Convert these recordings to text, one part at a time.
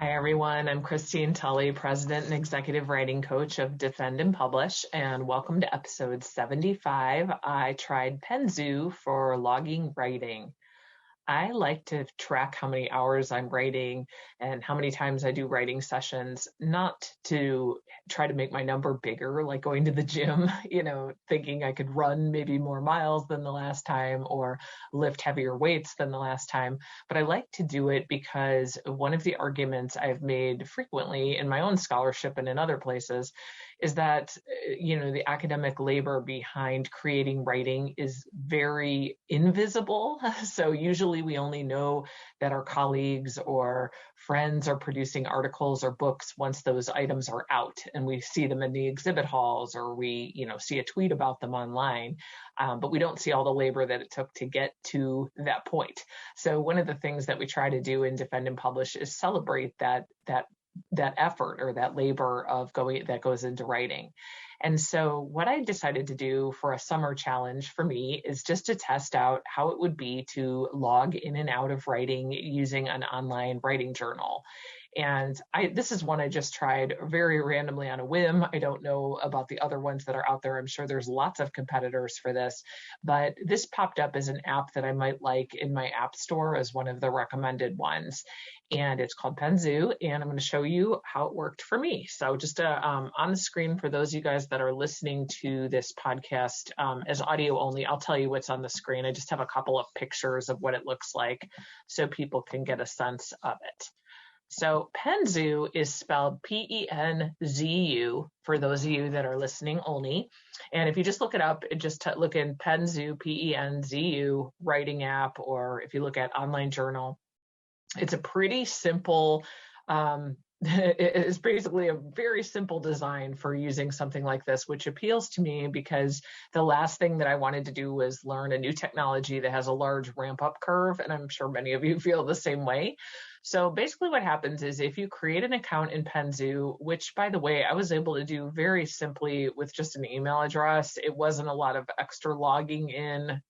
Hi, everyone. I'm Christine Tulley, President and Executive Writing Coach of Defend and Publish, and welcome to episode 75. I tried Penzu for logging writing. I like to track how many hours I'm writing and how many times I do writing sessions, not to try to make my number bigger, like going to the gym, thinking I could run maybe more miles than the last time or lift heavier weights than the last time. But I like to do it because one of the arguments I've made frequently in my own scholarship and in other places is that, the academic labor behind creating writing is very invisible. So usually we only know that our colleagues or friends are producing articles or books once those items are out and we see them in the exhibit halls or we, see a tweet about them online. But we don't see all the labor that it took to get to that point. So one of the things that we try to do in Defend and Publish is celebrate that effort or that labor that goes into writing. And so what I decided to do for a summer challenge for me is just to test out how it would be to log in and out of writing using an online writing journal. And this is one I just tried very randomly on a whim. I don't know about the other ones that are out there. I'm sure there's lots of competitors for this, but this popped up as an app that I might like in my app store as one of the recommended ones. And it's called Penzu, and I'm going to show you how it worked for me. So just on the screen for those of you guys that are listening to this podcast as audio only, I'll tell you what's on the screen. I just have a couple of pictures of what it looks like so people can get a sense of it. So Penzu is spelled Penzu for those of you that are listening only. And if you just look it up, just look in Penzu, Penzu writing app, or if you look at online journal, it's a pretty simple, it's basically a very simple design for using something like this, which appeals to me because the last thing that I wanted to do was learn a new technology that has a large ramp-up curve, and I'm sure many of you feel the same way. So basically what happens is if you create an account in Penzu, which by the way, I was able to do very simply with just an email address. It wasn't a lot of extra logging in.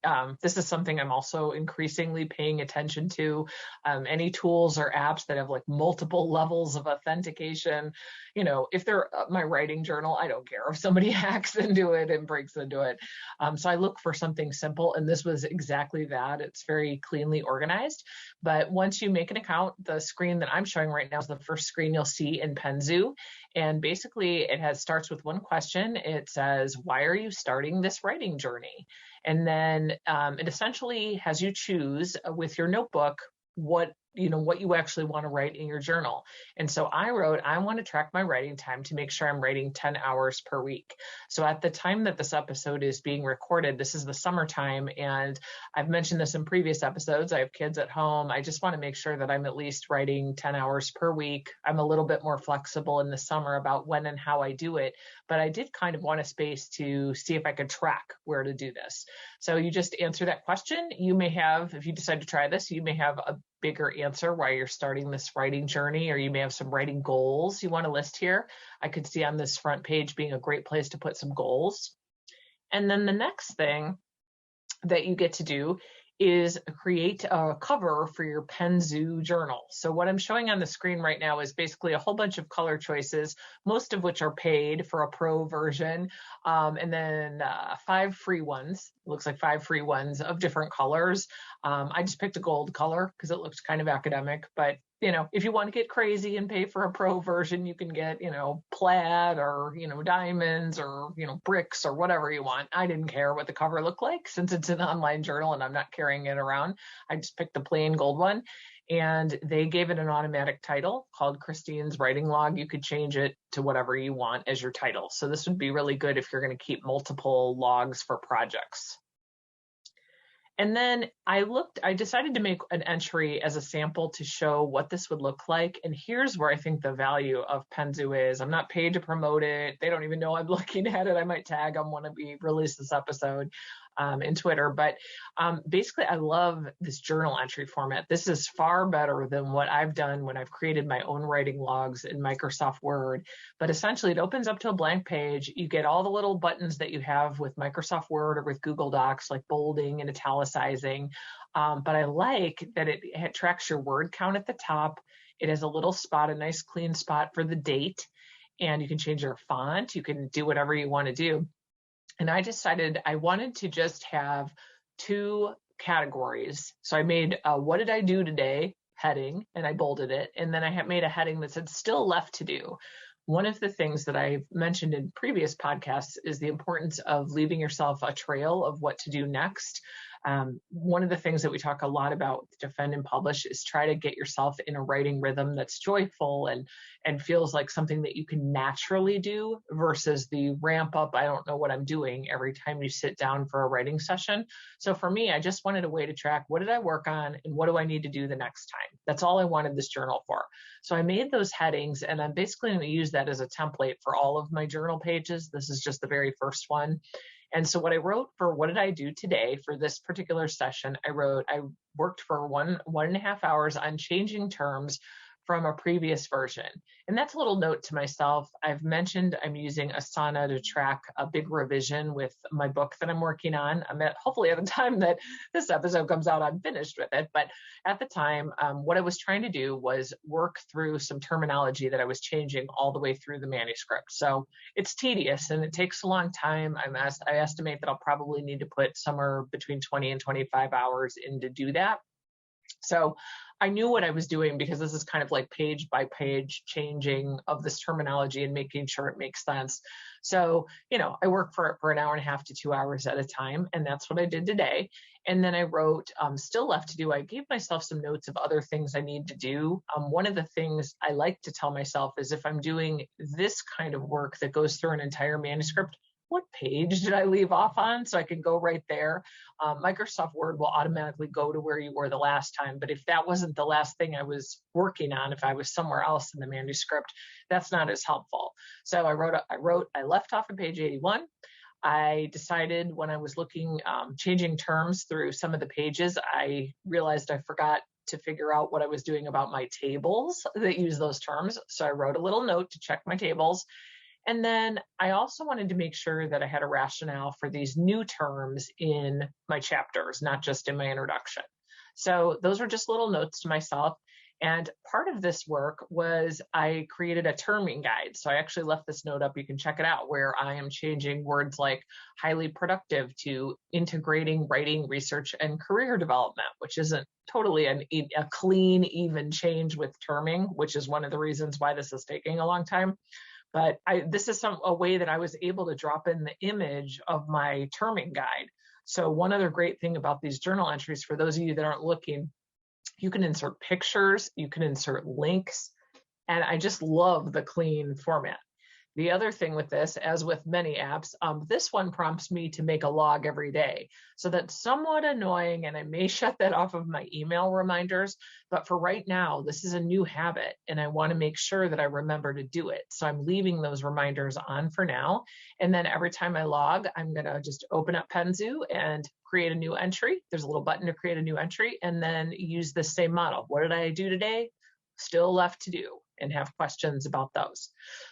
This is something I'm also increasingly paying attention to. Any tools or apps that have like multiple levels of authentication, if they're my writing journal, I don't care if somebody hacks into it and breaks into it. So I look for something simple, and this was exactly that. It's very cleanly organized. But once you make an account, the screen that I'm showing right now is the first screen you'll see in Penzu. And basically it starts with one question. It says, why are you starting this writing journey? And then it essentially has you choose with your notebook what you actually want to write in your journal. And so I wrote, I want to track my writing time to make sure I'm writing 10 hours per week. So at the time that this episode is being recorded, this is the summertime, and I've mentioned this in previous episodes. I have kids at home. I just want to make sure that I'm at least writing 10 hours per week. I'm a little bit more flexible in the summer about when and how I do it, but I did kind of want a space to see if I could track where to do this. So you just answer that question. You may have, if you decide to try this, you may have a bigger answer why you're starting this writing journey, or you may have some writing goals you want to list here. I could see on this front page being a great place to put some goals. And then the next thing that you get to do is create a cover for your Penzu journal. So what I'm showing on the screen right now is basically a whole bunch of color choices, most of which are paid for a pro version, and then 5 free ones. It looks like 5 free ones of different colors. I just picked a gold color because it looks kind of academic, but if you want to get crazy and pay for a pro version, you can get, plaid or, diamonds or, bricks or whatever you want. I didn't care what the cover looked like since it's an online journal and I'm not carrying it around. I just picked the plain gold one, and they gave it an automatic title called Christine's Writing Log. You could change it to whatever you want as your title. So this would be really good if you're going to keep multiple logs for projects. And then I decided to make an entry as a sample to show what this would look like. And here's where I think the value of Penzu is. I'm not paid to promote it. They don't even know I'm looking at it. I might tag them when we release this episode in Twitter. But basically, I love this journal entry format. This is far better than what I've done when I've created my own writing logs in Microsoft Word. But essentially, it opens up to a blank page. You get all the little buttons that you have with Microsoft Word or with Google Docs, like bolding and italicizing. But I like that it tracks your word count at the top. It has a little spot, a nice clean spot for the date, and you can change your font. You can do whatever you want to do. And I decided I wanted to just have 2 categories. So I made a what did I do today heading, and I bolded it. And then I had made a heading that said still left to do. One of the things that I've mentioned in previous podcasts is the importance of leaving yourself a trail of what to do next. One of the things that we talk a lot about with Defend and Publish is try to get yourself in a writing rhythm that's joyful and feels like something that you can naturally do versus the ramp up, I don't know what I'm doing every time you sit down for a writing session. So for me, I just wanted a way to track what did I work on and what do I need to do the next time. That's all I wanted this journal for. So I made those headings, and I'm basically going to use that as a template for all of my journal pages. This is just the very first one. And so what I wrote for what did I do today for this particular session, I worked for 1.5 hours on changing terms from a previous version. And that's a little note to myself. I've mentioned I'm using Asana to track a big revision with my book that I'm working on. Hopefully at the time that this episode comes out, I'm finished with it. But at the time, what I was trying to do was work through some terminology that I was changing all the way through the manuscript. So it's tedious and it takes a long time. I estimate that I'll probably need to put somewhere between 20 and 25 hours in to do that. So I knew what I was doing because this is kind of like page by page changing of this terminology and making sure it makes sense. So, I work for 1.5 hours to 2 hours at a time, and that's what I did today. And then I wrote, still left to do. I gave myself some notes of other things I need to do. One of the things I like to tell myself is if I'm doing this kind of work that goes through an entire manuscript, what page did I leave off on? So I can go right there. Microsoft Word will automatically go to where you were the last time. But if that wasn't the last thing I was working on, if I was somewhere else in the manuscript, that's not as helpful. So I left off on page 81. I decided when I was looking, changing terms through some of the pages, I realized I forgot to figure out what I was doing about my tables that use those terms. So I wrote a little note to check my tables. And then I also wanted to make sure that I had a rationale for these new terms in my chapters, not just in my introduction. So those were just little notes to myself. And part of this work was I created a terming guide. So I actually left this note up. You can check it out, where I am changing words like highly productive to integrating writing, research, and career development, which isn't totally a clean, even change with terming, which is one of the reasons why this is taking a long time. But this is a way that I was able to drop in the image of my terming guide. So one other great thing about these journal entries, for those of you that aren't looking, you can insert pictures, you can insert links, and I just love the clean format. The other thing with this, as with many apps, this one prompts me to make a log every day. So that's somewhat annoying, and I may shut that off of my email reminders. But for right now, this is a new habit, and I want to make sure that I remember to do it. So I'm leaving those reminders on for now. And then every time I log, I'm going to just open up Penzu and create a new entry. There's a little button to create a new entry, and then use the same model. What did I do today? Still left to do, and have questions about those.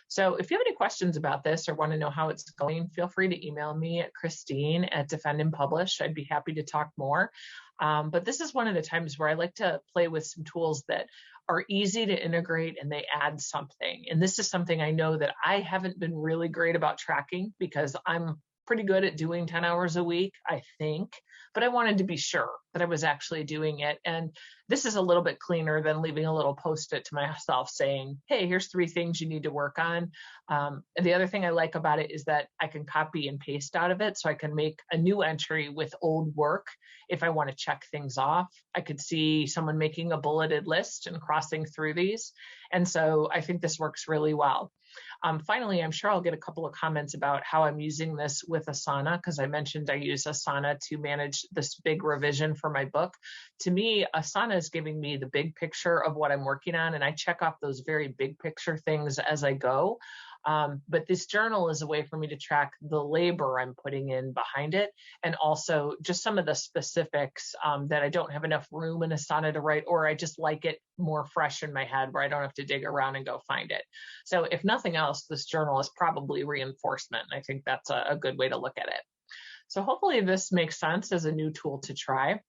So if you have any questions about this or want to know how it's going, feel free to email me at Christine at Defend and Publish. I'd be happy to talk more. But this is one of the times where I like to play with some tools that are easy to integrate and they add something. And this is something I know that I haven't been really great about tracking because I'm pretty good at doing 10 hours a week, I think, but I wanted to be sure that I was actually doing it. And this is a little bit cleaner than leaving a little post-it to myself saying, hey, here's 3 things you need to work on. And the other thing I like about it is that I can copy and paste out of it. So I can make a new entry with old work if I want to check things off. I could see someone making a bulleted list and crossing through these. And so I think this works really well. Finally, I'm sure I'll get a couple of comments about how I'm using this with Asana, because I mentioned I use Asana to manage this big revision for my book. To me, Asana is giving me the big picture of what I'm working on, and I check off those very big picture things as I go. But this journal is a way for me to track the labor I'm putting in behind it, and also just some of the specifics that I don't have enough room in Asana to write, or I just like it more fresh in my head where I don't have to dig around and go find it. So if nothing else, this journal is probably reinforcement. And I think that's a good way to look at it. So hopefully this makes sense as a new tool to try.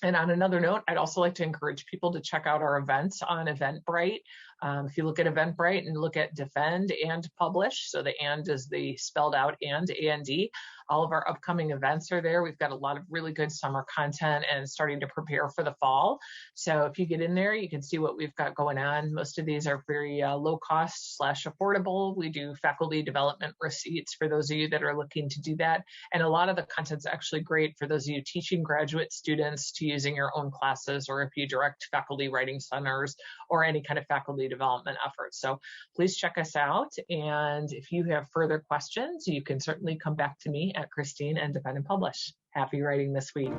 And on another note, I'd also like to encourage people to check out our events on Eventbrite. If you look at Eventbrite and look at Defend and Publish, so the and is the spelled out and, A-N-D, all of our upcoming events are there. We've got a lot of really good summer content and starting to prepare for the fall. So if you get in there, you can see what we've got going on. Most of these are very low cost / affordable. We do faculty development receipts for those of you that are looking to do that. And a lot of the content's actually great for those of you teaching graduate students to use in your own classes, or if you direct faculty writing centers or any kind of faculty development efforts. So please check us out. And if you have further questions, you can certainly come back to me at Christine and Defend and Publish. Happy writing this week.